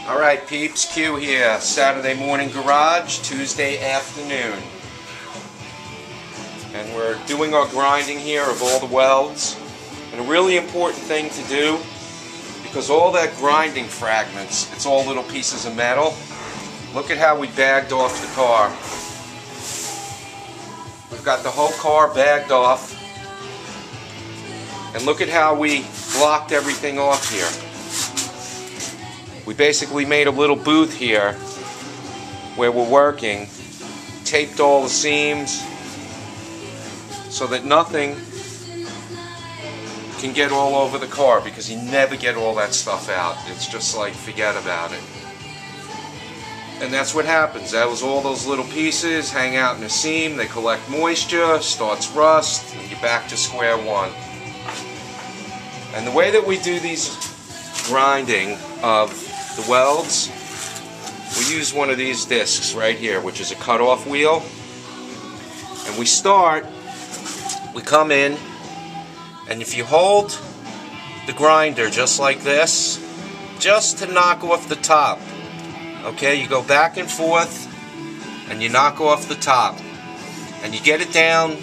Alright peeps, Q here, Saturday morning garage, Tuesday afternoon. And we're doing our grinding here of all the welds. And a really important thing to do, because all that grinding fragments, it's all little pieces of metal. Look at how we bagged off the car. We've got the whole car bagged off. And look at how we blocked everything off here. We basically made a little booth here where we're working, taped all the seams so that nothing can get all over the car, because you never get all that stuff out. It's just like, forget about it. And that's what happens. That was all those little pieces hang out in a seam, they collect moisture, starts rust, and you're back to square one. And the way that we do these grinding of the welds, we use one of these discs right here, which is a cut-off wheel. And we come in, and if you hold the grinder just like this, just to knock off the top, okay, you go back and forth, and you knock off the top, and you get it down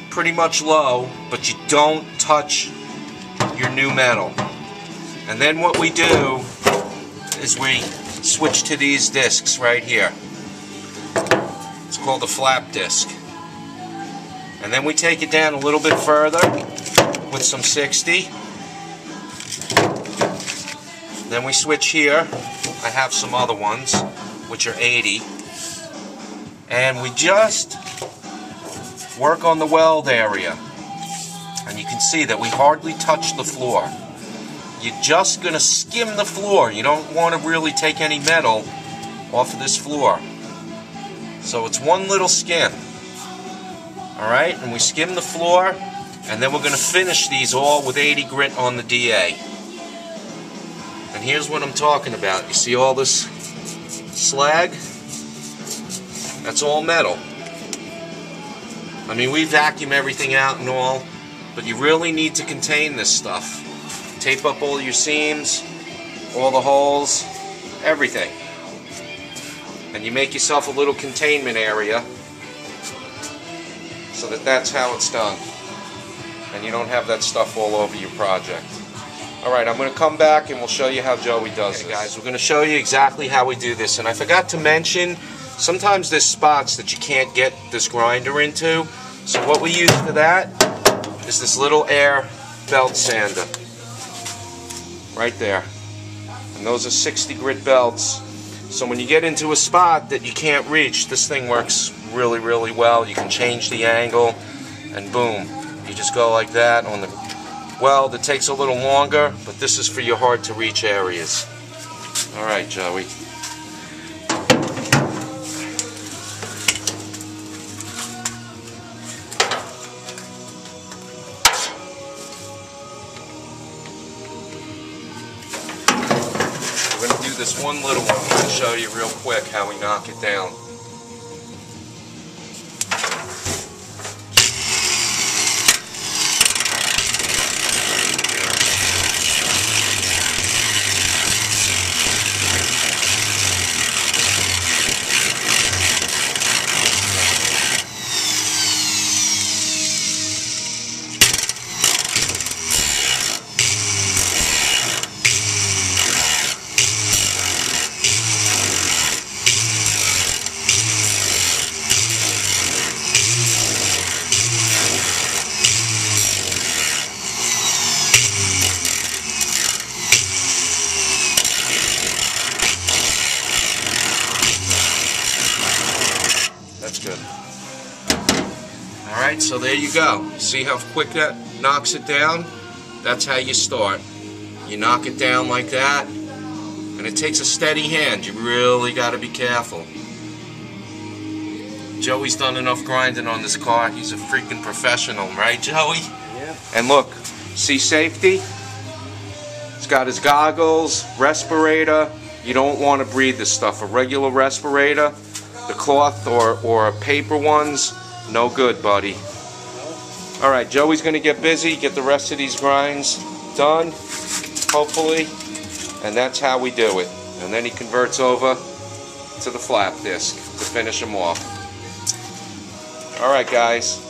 pretty much low, but you don't touch your new metal. And then what we do is we switch to these discs right here. It's called a flap disc. And then we take it down a little bit further with some 60. Then we switch here. I have some other ones which are 80. And we just work on the weld area. And you can see that we hardly touch the floor. You're just going to skim the floor. You don't want to really take any metal off of this floor. So it's one little skim. Alright, and we skim the floor, and then we're going to finish these all with 80 grit on the DA. And here's what I'm talking about. You see all this slag? That's all metal. I mean, we vacuum everything out and all, but you really need to contain this stuff. Tape up all your seams, all the holes, everything. And you make yourself a little containment area so that that's how it's done. And you don't have that stuff all over your project. Alright, I'm going to come back and we'll show you how Joey does this. Guys, we're going to show you exactly how we do this. And I forgot to mention, sometimes there's spots that you can't get this grinder into. So what we use for that is this little air belt sander. Right there. And those are 60 grit belts. So when you get into a spot that you can't reach, this thing works really, really well. You can change the angle, and boom. You just go like that on the weld. It takes a little longer, but this is for your hard to reach areas. Alright, Joey. We're going to do this one little one. I'm going to show you real quick how we knock it down. That's good. Alright, so there you go. See how quick that knocks it down? That's how you start. You knock it down like that, and it takes a steady hand. You really got to be careful. Joey's done enough grinding on this car. He's a freaking professional, right, Joey? Yeah. And look, see safety? He's got his goggles, respirator. You don't want to breathe this stuff. A regular respirator, the cloth or paper ones, no good, buddy. Alright, Joey's going to get busy, get the rest of these grinds done, hopefully, and that's how we do it. And then he converts over to the flap disc to finish them off. Alright guys,